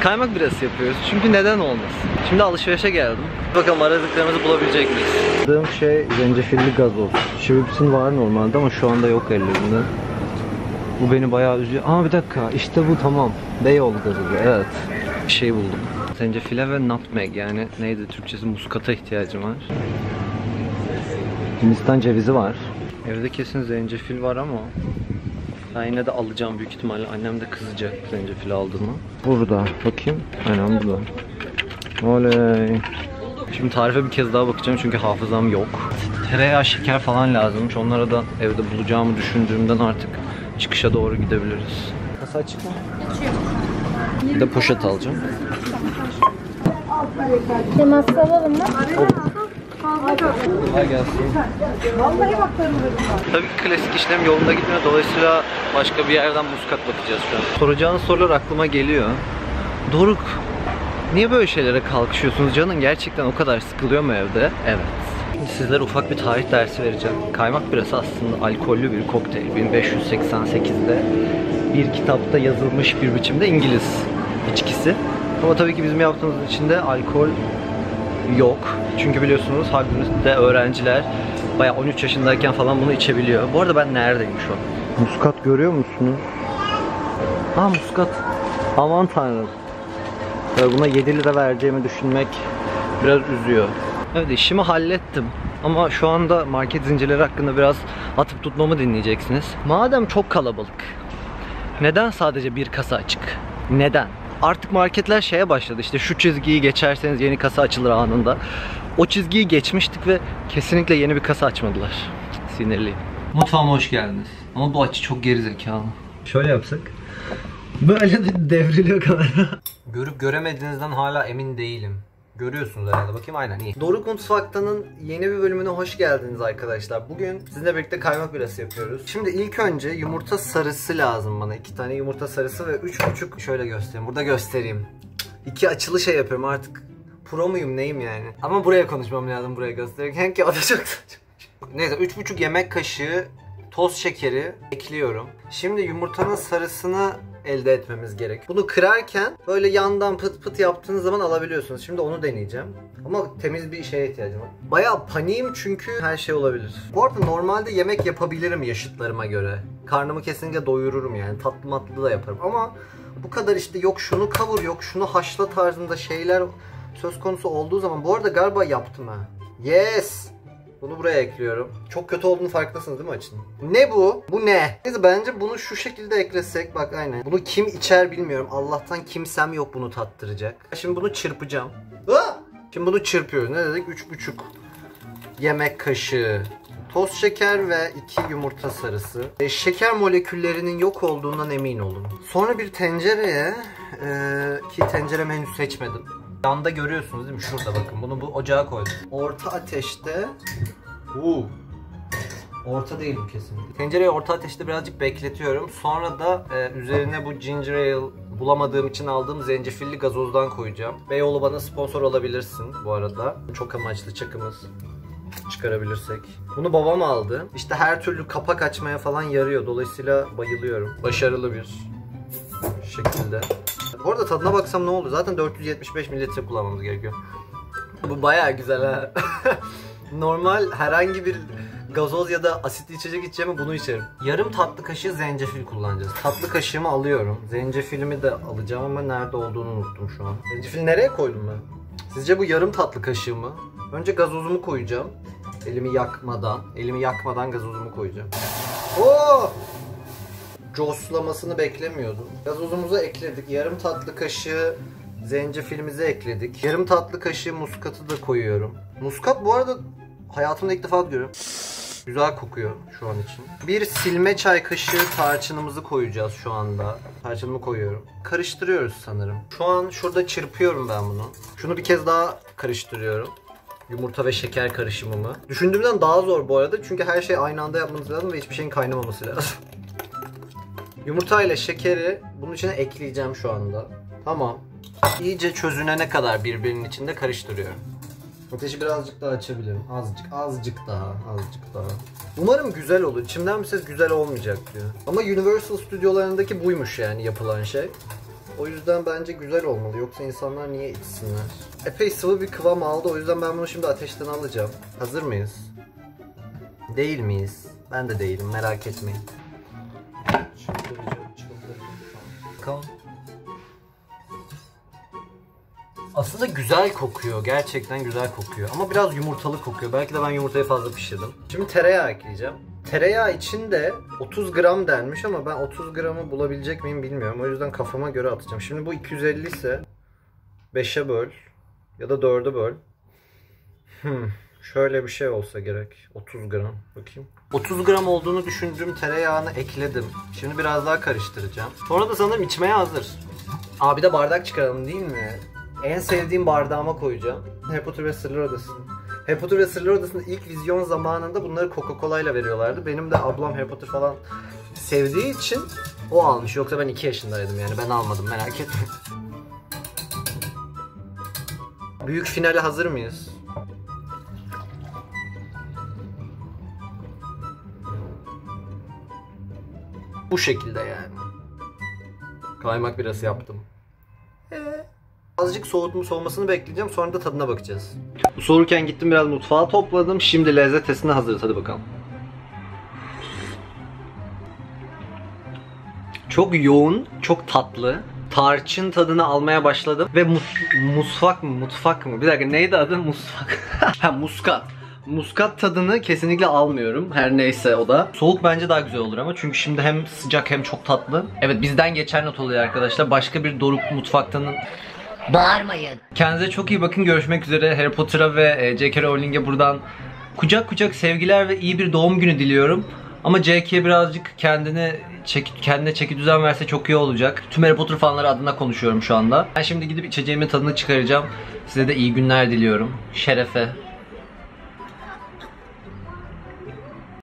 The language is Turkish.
Kaymak birası yapıyoruz çünkü neden olmasın. Şimdi alışverişe geldim. Bakalım aradıklarımızı bulabilecek miyiz? Aradığım şey zencefilli gazoz. Schweppes'in var normalde ama şu anda yok ellerinde. Bu beni bayağı üzüyor. Aa bir dakika, işte bu tamam. Beyoğlu gazozu, evet. Bir şey buldum. Zencefile ve nutmeg, yani neydi Türkçesi, muskata ihtiyacım var. Hindistan cevizi var. Evde kesin zencefil var ama ben yine de alacağım büyük ihtimalle. Annem de kızacak zencefil aldığımı. Burada bakayım. Aynen burada. Oley. Şimdi tarife bir kez daha bakacağım çünkü hafızam yok. Tereyağı, şeker falan lazımmış. Onlara da evde bulacağımı düşündüğümden artık çıkışa doğru gidebiliriz. Kasa açık mı? Bir de poşet alacağım. Teması alalım mı? Kolay gelsin. Tabii ki klasik işlem yolunda gitmiyor. Dolayısıyla başka bir yerden muskat bakacağız şu an. Soracağınız sorular aklıma geliyor. Doruk, niye böyle şeylere kalkışıyorsunuz canım? Gerçekten o kadar sıkılıyor mu evde? Evet. Şimdi sizlere ufak bir tarih dersi vereceğim. Kaymak birası aslında alkollü bir kokteyl. 1588'de bir kitapta yazılmış bir biçimde İngiliz içkisi. Ama tabii ki bizim yaptığımız içinde alkol yok. Çünkü biliyorsunuz Hagrid'de öğrenciler bayağı 13 yaşındayken falan bunu içebiliyor. Bu arada ben neredeyim şu an? Muskat görüyor musunuz? Ha, muskat. Aman tanrım. Buna 7 lira vereceğimi düşünmek biraz üzüyor. Evet, işimi hallettim. Ama şu anda market zincirleri hakkında biraz atıp tutmamı dinleyeceksiniz. Madem çok kalabalık, neden sadece bir kasa açık? Neden? Artık marketler şeye başladı, işte şu çizgiyi geçerseniz yeni kasa açılır anında. O çizgiyi geçmiştik ve kesinlikle yeni bir kasa açmadılar. Sinirliyim. Mutfağıma hoş geldiniz. Ama bu açı çok gerizekalı. Şöyle yapsak. Böyle devriliyor kamera. Görüp göremediğinizden hala emin değilim. Görüyorsunuz herhalde. Bakayım, aynen iyi. Doruk Mutfakta'nın yeni bir bölümüne hoş geldiniz arkadaşlar. Bugün sizinle birlikte kaymak birası yapıyoruz. Şimdi ilk önce yumurta sarısı lazım bana. 2 tane yumurta sarısı ve 3,5 şöyle göstereyim. Burada göstereyim. 2 açılı şey yapıyorum artık. Pro muyum neyim yani? Ama buraya konuşmam lazım, buraya gösterirken ki o da çok saçma. Neyse, 3,5 yemek kaşığı toz şekeri ekliyorum. Şimdi yumurtanın sarısını elde etmemiz gerek. Bunu kırarken böyle yandan pıt pıt yaptığınız zaman alabiliyorsunuz. Şimdi onu deneyeceğim. Ama temiz bir şeye ihtiyacım var. Bayağı paniğim çünkü her şey olabilir. Bu arada normalde yemek yapabilirim yaşıtlarıma göre. Karnımı kesinlikle doyururum yani. Tatlı matlı da yaparım. Ama bu kadar işte yok şunu kavur, yok şunu haşla tarzında şeyler söz konusu olduğu zaman. Bu arada galiba yaptım ha. Yes! Bunu buraya ekliyorum. Çok kötü olduğunu farkındasınız değil mi açın? Ne bu? Bu ne? Neyse, bence bunu şu şekilde eklesek. Bak aynen. Bunu kim içer bilmiyorum. Allah'tan kimsem yok bunu tattıracak. Şimdi bunu çırpacağım. Şimdi bunu çırpıyoruz. Ne dedik? 3,5 yemek kaşığı toz şeker ve 2 yumurta sarısı. Şeker moleküllerinin yok olduğundan emin olun. Sonra bir tencereye ki tenceremi henüz seçmedim. Yanda görüyorsunuz değil mi? Şurada bakın. Bunu bu ocağa koydum. Orta ateşte. Orta değil bu kesinlikle. Tencereyi orta ateşte birazcık bekletiyorum. Sonra da üzerine bu ginger ale bulamadığım için aldığım zencefilli gazozdan koyacağım. Beyoğlu bana sponsor olabilirsin bu arada. Çok amaçlı çakımız. Çıkarabilirsek. Bunu babam aldı. İşte her türlü kapak açmaya falan yarıyor. Dolayısıyla bayılıyorum. Başarılı bir şekilde. Bu arada tadına baksam ne olur? Zaten 475 mililitre kullanmamız gerekiyor. Bu bayağı güzel ha. Normal herhangi bir gazoz ya da asitli içecek içeceğime bunu içerim. Yarım tatlı kaşığı zencefil kullanacağız. Tatlı kaşığımı alıyorum. Zencefilimi de alacağım ama nerede olduğunu unuttum şu an. Zencefili nereye koydum ben? Sizce bu yarım tatlı kaşığı mı? Önce gazozumu koyacağım. Elimi yakmadan gazozumu koyacağım. Oo! Coslamasını beklemiyordum. Gazozumuzu ekledik. Yarım tatlı kaşığı zencefilimizi ekledik. Yarım tatlı kaşığı muskatı da koyuyorum. Muskat bu arada hayatımda ilk defa görüyorum. Güzel kokuyor şu an için. Bir silme çay kaşığı tarçınımızı koyacağız şu anda. Tarçınımı koyuyorum. Karıştırıyoruz sanırım. Şu an şurada çırpıyorum ben bunu. Şunu bir kez daha karıştırıyorum. Yumurta ve şeker karışımımı. Düşündüğümden daha zor bu arada. Çünkü her şey aynı anda yapmanız lazım ve hiçbir şeyin kaynamaması lazım. Yumurta ile şekeri bunun içine ekleyeceğim şu anda. Tamam. İyice çözünene kadar birbirinin içinde karıştırıyorum. Ateşi birazcık daha açabilirim. Azıcık daha. Umarım güzel olur. İçimden bir ses güzel olmayacak diyor. Ama Universal stüdyolarındaki buymuş yani yapılan şey. O yüzden bence güzel olmalı. Yoksa insanlar niye içsinler? Epey sıvı bir kıvam aldı. O yüzden ben bunu şimdi ateşten alacağım. Hazır mıyız? Değil miyiz? Ben de değilim. Merak etmeyin. Bakalım. Aslında güzel kokuyor. Gerçekten güzel kokuyor. Ama biraz yumurtalı kokuyor. Belki de ben yumurtayı fazla pişirdim. Şimdi tereyağı ekleyeceğim. Tereyağı içinde 30 gram denmiş ama ben 30 gramı bulabilecek miyim bilmiyorum. O yüzden kafama göre atacağım. Şimdi bu 250 ise 5'e böl ya da 4'e böl. Şöyle bir şey olsa gerek. 30 gram. Bakayım. 30 gram olduğunu düşündüğüm tereyağını ekledim. Şimdi biraz daha karıştıracağım. Sonra da sanırım içmeye hazır. Abi de bardak çıkaralım değil mi? En sevdiğim bardağıma koyacağım. Harry Potter ve Sırlar Odası. Harry Potter ve Sırlar Odası'nın ilk vizyon zamanında bunları Coca-Cola ile veriyorlardı. Benim de ablam Harry Potter falan sevdiği için o almış. Yoksa ben 2 yaşındaydım yani. Ben almadım, merak etme. Büyük finale hazır mıyız? Bu şekilde yani. Kaymak biraz yaptım. Azıcık soğumasını bekleyeceğim, sonra da tadına bakacağız. Bu soğurken gittim biraz mutfağa topladım. Şimdi lezzet testine hazırız. Hadi bakalım. Çok yoğun, çok tatlı. Tarçın tadını almaya başladım ve mutfak mı? Bir dakika, neydi adı? Musfak. Ha, muskat. Muskat tadını kesinlikle almıyorum. Her neyse o da. Soğuk bence daha güzel olur ama çünkü şimdi hem sıcak hem çok tatlı. Evet, bizden geçer not oluyor arkadaşlar. Başka bir Doruk Mutfak'tanın... Bağırmayın. Kendinize çok iyi bakın. Görüşmek üzere. Harry Potter'a ve J.K. Rowling'e buradan kucak kucak sevgiler ve iyi bir doğum günü diliyorum. Ama J.K. birazcık kendine çeki düzen verse çok iyi olacak. Tüm Harry Potter fanları adına konuşuyorum şu anda. Ben şimdi gidip içeceğimin tadını çıkaracağım. Size de iyi günler diliyorum. Şerefe.